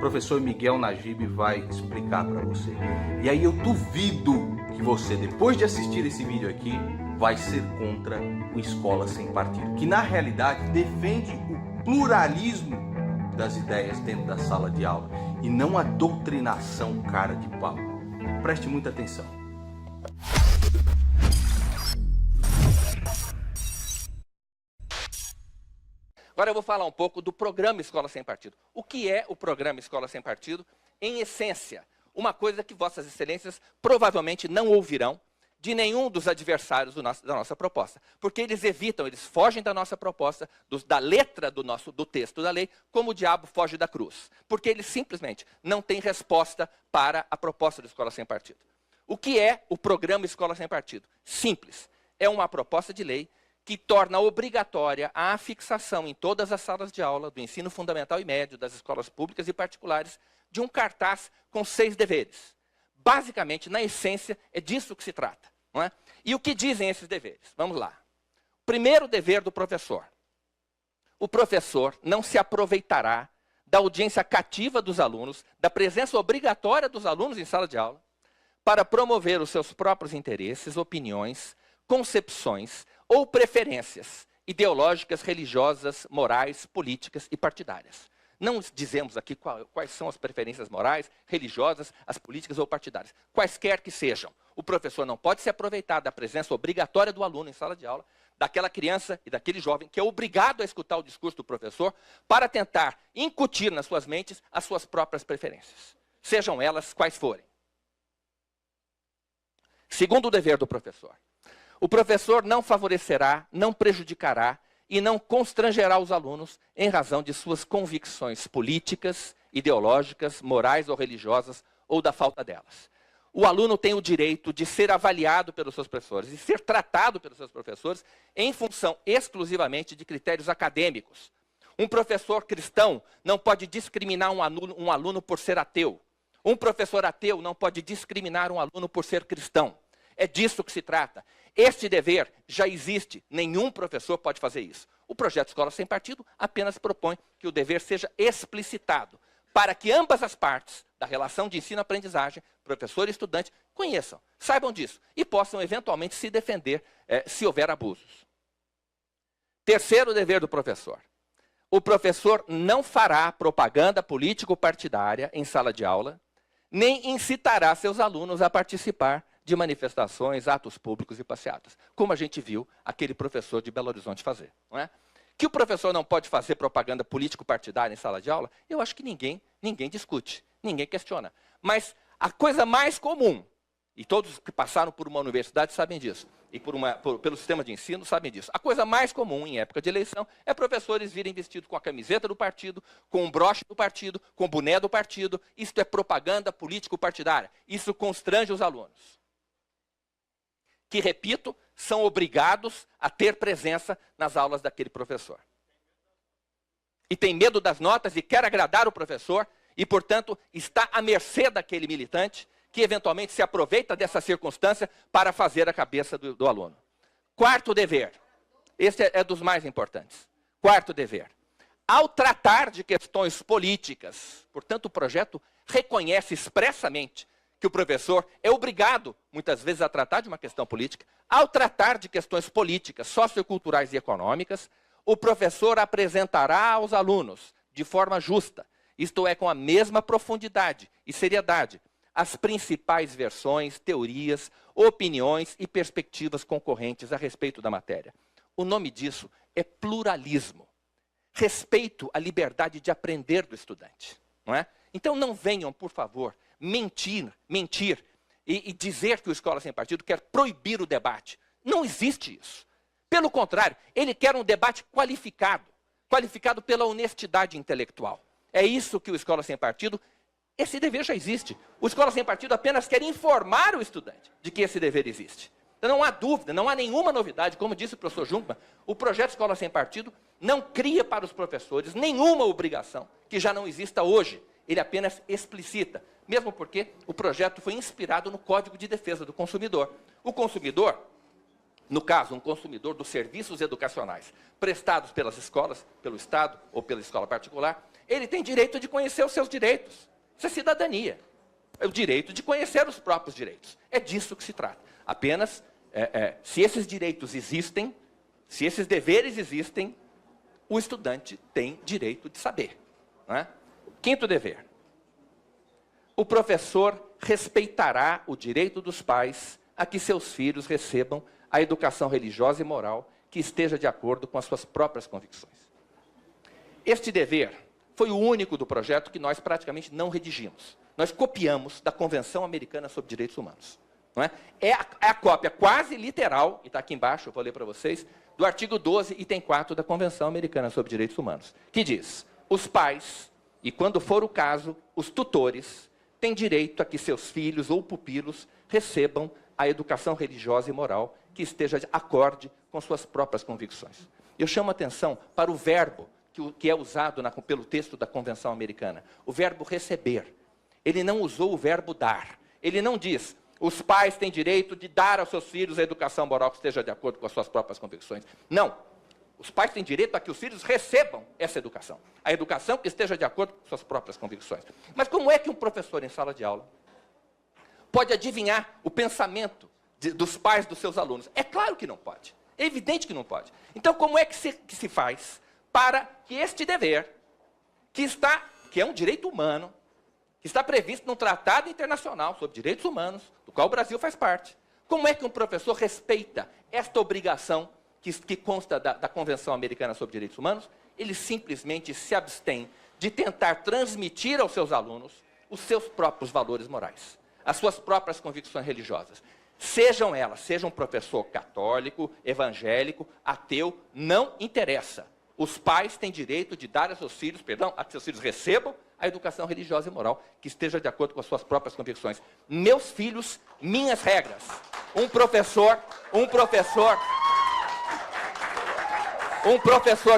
professor Miguel Najib vai explicar para você. E aí eu duvido que você, depois de assistir esse vídeo aqui, vai ser contra o Escola Sem Partido, que na realidade defende o pluralismo das ideias dentro da sala de aula e não a doutrinação cara de pau. Preste muita atenção. Agora eu vou falar um pouco do programa Escola Sem Partido. O que é o programa Escola Sem Partido? Em essência, uma coisa que Vossas Excelências provavelmente não ouvirão de nenhum dos adversários da nossa proposta. Porque eles evitam, eles fogem da nossa proposta, da letra do texto da lei, como o diabo foge da cruz. Porque eles simplesmente não têm resposta para a proposta do Escola Sem Partido. O que é o programa Escola Sem Partido? Simples. É uma proposta de lei que torna obrigatória a fixação em todas as salas de aula do ensino fundamental e médio, das escolas públicas e particulares, de um cartaz com 6 deveres. Basicamente, na essência, é disso que se trata. Não é? E o que dizem esses deveres? Vamos lá. Primeiro dever do professor. O professor não se aproveitará da audiência cativa dos alunos, da presença obrigatória dos alunos em sala de aula, para promover os seus próprios interesses, opiniões, concepções ou preferências ideológicas, religiosas, morais, políticas e partidárias. Não dizemos aqui quais são as preferências morais, religiosas, as políticas ou partidárias. Quaisquer que sejam. O professor não pode se aproveitar da presença obrigatória do aluno em sala de aula, daquela criança e daquele jovem que é obrigado a escutar o discurso do professor para tentar incutir nas suas mentes as suas próprias preferências. Sejam elas quais forem. Segundo dever do professor. O professor não favorecerá, não prejudicará e não constrangerá os alunos em razão de suas convicções políticas, ideológicas, morais ou religiosas ou da falta delas. O aluno tem o direito de ser avaliado pelos seus professores e ser tratado pelos seus professores em função exclusivamente de critérios acadêmicos. Um professor cristão não pode discriminar um aluno por ser ateu. Um professor ateu não pode discriminar um aluno por ser cristão. É disso que se trata. Este dever já existe, nenhum professor pode fazer isso. O projeto Escola Sem Partido apenas propõe que o dever seja explicitado, para que ambas as partes da relação de ensino-aprendizagem, professor e estudante, conheçam, saibam disso e possam eventualmente se defender se houver abusos. Terceiro dever do professor. O professor não fará propaganda político-partidária em sala de aula, nem incitará seus alunos a participar de manifestações, atos públicos e passeatas, como a gente viu aquele professor de Belo Horizonte fazer. Não é? Que o professor não pode fazer propaganda político-partidária em sala de aula, eu acho que ninguém discute, ninguém questiona. Mas a coisa mais comum, e todos que passaram por uma universidade sabem disso, e pelo sistema de ensino sabem disso, a coisa mais comum em época de eleição é professores virem vestidos com a camiseta do partido, com um broche do partido, com o boné do partido. Isto é propaganda político-partidária. Isso constrange os alunos, que, repito, são obrigados a ter presença nas aulas daquele professor. E tem medo das notas e quer agradar o professor e, portanto, está à mercê daquele militante que, eventualmente, se aproveita dessa circunstância para fazer a cabeça do aluno. Quarto dever. Esse é dos mais importantes. Quarto dever. Ao tratar de questões políticas, portanto, o projeto reconhece expressamente que o professor é obrigado, muitas vezes, a tratar de uma questão política. Ao tratar de questões políticas, socioculturais e econômicas, o professor apresentará aos alunos, de forma justa, isto é, com a mesma profundidade e seriedade, as principais versões, teorias, opiniões e perspectivas concorrentes a respeito da matéria. O nome disso é pluralismo. Respeito à liberdade de aprender do estudante. Não é? Então não venham, por favor, mentir e dizer que o Escola Sem Partido quer proibir o debate. Não existe isso. Pelo contrário, ele quer um debate qualificado pela honestidade intelectual. É isso que o Escola Sem Partido, esse dever já existe. O Escola Sem Partido apenas quer informar o estudante de que esse dever existe. Então não há dúvida, não há nenhuma novidade, como disse o professor Junkman, o projeto Escola Sem Partido não cria para os professores nenhuma obrigação que já não exista hoje. Ele apenas explicita, mesmo porque o projeto foi inspirado no Código de Defesa do Consumidor. O consumidor, no caso, um consumidor dos serviços educacionais prestados pelas escolas, pelo Estado ou pela escola particular, Ele tem direito de conhecer os seus direitos. Isso é cidadania. É o direito de conhecer os próprios direitos. É disso que se trata. Apenas, se esses direitos existem, se esses deveres existem, o estudante tem direito de saber. Não é? Quinto dever. O professor respeitará o direito dos pais a que seus filhos recebam a educação religiosa e moral que esteja de acordo com as suas próprias convicções. Este dever foi o único do projeto que nós praticamente não redigimos. Nós copiamos da Convenção Americana sobre Direitos Humanos. Não é? É a cópia quase literal, e está aqui embaixo, eu vou ler para vocês, do artigo 12, item 4 da Convenção Americana sobre Direitos Humanos, que diz: os pais, e quando for o caso, os tutores, têm direito a que seus filhos ou pupilos recebam a educação religiosa e moral que esteja de acorde com suas próprias convicções. Eu chamo a atenção para o verbo que é usado pelo texto da Convenção Americana, o verbo receber. Ele não usou o verbo dar. Ele não diz: os pais têm direito de dar aos seus filhos a educação moral que esteja de acordo com as suas próprias convicções. Não. Os pais têm direito a que os filhos recebam essa educação. A educação que esteja de acordo com suas próprias convicções. Mas como é que um professor em sala de aula pode adivinhar o pensamento dos pais dos seus alunos? É claro que não pode. É evidente que não pode. Então, como é que se faz para que este dever, que é um direito humano, que está previsto num tratado internacional sobre direitos humanos, do qual o Brasil faz parte, como é que um professor respeita esta obrigação que consta da Convenção Americana sobre Direitos Humanos? Ele simplesmente se abstém de tentar transmitir aos seus alunos os seus próprios valores morais, as suas próprias convicções religiosas. Seja um professor católico, evangélico, ateu, não interessa. Os pais têm direito de dar a seus filhos, a que seus filhos recebam a educação religiosa e moral que esteja de acordo com as suas próprias convicções. Meus filhos, minhas regras. Um professor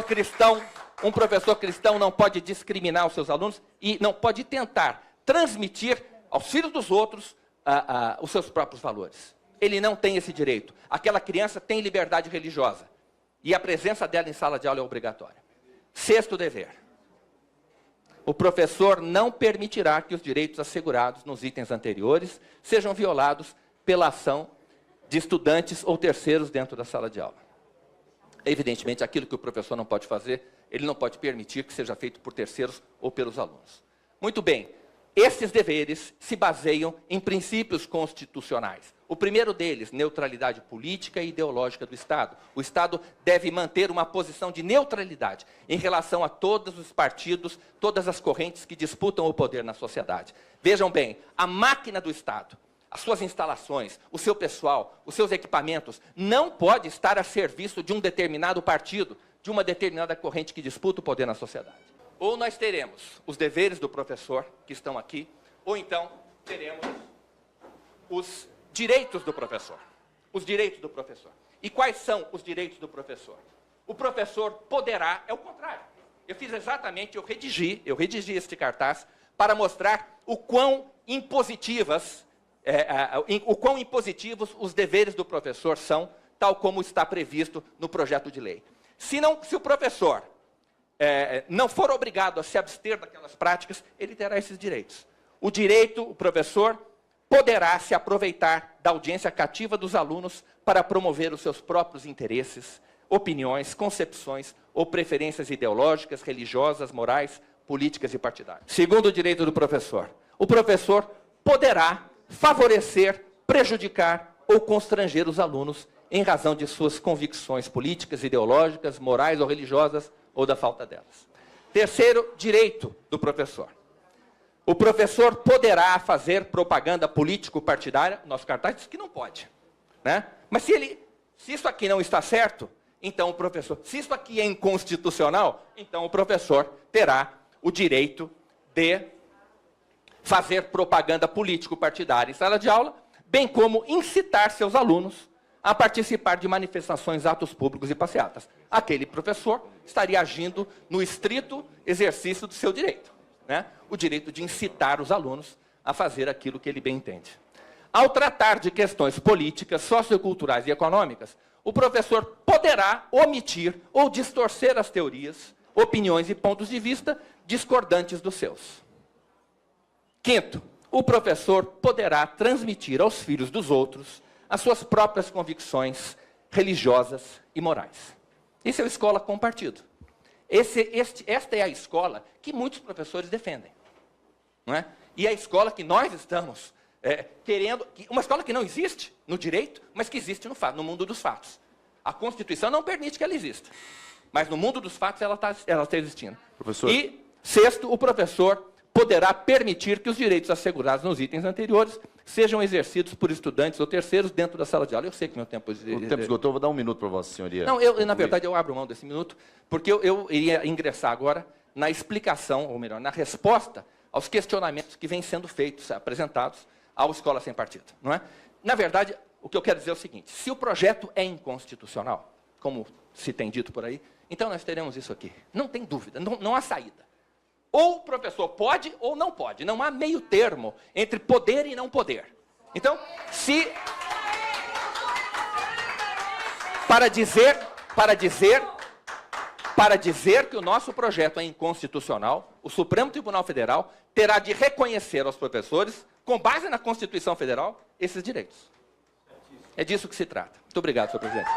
cristão não pode discriminar os seus alunos e não pode tentar transmitir aos filhos dos outros os seus próprios valores. Ele não tem esse direito. Aquela criança tem liberdade religiosa e a presença dela em sala de aula é obrigatória. Sexto dever. O professor não permitirá que os direitos assegurados nos itens anteriores sejam violados pela ação de estudantes ou terceiros dentro da sala de aula. Evidentemente, aquilo que o professor não pode fazer, ele não pode permitir que seja feito por terceiros ou pelos alunos. Muito bem, esses deveres se baseiam em princípios constitucionais. O primeiro deles, neutralidade política e ideológica do Estado. O Estado deve manter uma posição de neutralidade em relação a todos os partidos, todas as correntes que disputam o poder na sociedade. Vejam bem, a máquina do Estado, as suas instalações, o seu pessoal, os seus equipamentos, não pode estar a serviço de um determinado partido, de uma determinada corrente que disputa o poder na sociedade. Ou nós teremos os deveres do professor, que estão aqui, ou então teremos os direitos do professor. Os direitos do professor. E quais são os direitos do professor? O professor poderá, é o contrário. Eu redigi este cartaz para mostrar o quão impositivos os deveres do professor são, tal como está previsto no projeto de lei. Se o professor não for obrigado a se abster daquelas práticas, ele terá esses direitos. O professor poderá se aproveitar da audiência cativa dos alunos para promover os seus próprios interesses, opiniões, concepções ou preferências ideológicas, religiosas, morais, políticas e partidárias. Segundo o direito do professor, o professor poderá favorecer, prejudicar ou constranger os alunos em razão de suas convicções políticas, ideológicas, morais ou religiosas ou da falta delas. Terceiro direito do professor. O professor poderá fazer propaganda político-partidária. Nosso cartaz diz que não pode, né? Mas se isso aqui não está certo, então se isso aqui é inconstitucional, então o professor terá o direito de fazer propaganda político-partidária em sala de aula, bem como incitar seus alunos a participar de manifestações, atos públicos e passeatas. Aquele professor estaria agindo no estrito exercício do seu direito, né? O direito de incitar os alunos a fazer aquilo que ele bem entende. Ao tratar de questões políticas, socioculturais e econômicas, o professor poderá omitir ou distorcer as teorias, opiniões e pontos de vista discordantes dos seus. Quinto, o professor poderá transmitir aos filhos dos outros as suas próprias convicções religiosas e morais. Isso é a escola com partido. Esta é a escola que muitos professores defendem. Não é? E a escola que nós estamos querendo, uma escola que não existe no direito, mas que existe no mundo dos fatos. A Constituição não permite que ela exista, mas no mundo dos fatos ela está existindo. Professor. E, sexto, o professor poderá permitir que os direitos assegurados nos itens anteriores sejam exercidos por estudantes ou terceiros dentro da sala de aula. Eu sei que meu tempo... O tempo esgotou, vou dar um minuto para Vossa Senhoria. Não, na verdade, eu abro mão desse minuto, porque eu iria ingressar agora na explicação, ou melhor, na resposta aos questionamentos que vêm sendo feitos, apresentados à Escola Sem Partido. Não é? Na verdade, o que eu quero dizer é o seguinte: se o projeto é inconstitucional, como se tem dito por aí, então nós teremos isso aqui. Não tem dúvida, não há saída. Ou o professor pode ou não pode. Não há meio termo entre poder e não poder. Então, para dizer que o nosso projeto é inconstitucional, o Supremo Tribunal Federal terá de reconhecer aos professores, com base na Constituição Federal, esses direitos. É disso que se trata. Muito obrigado, senhor presidente.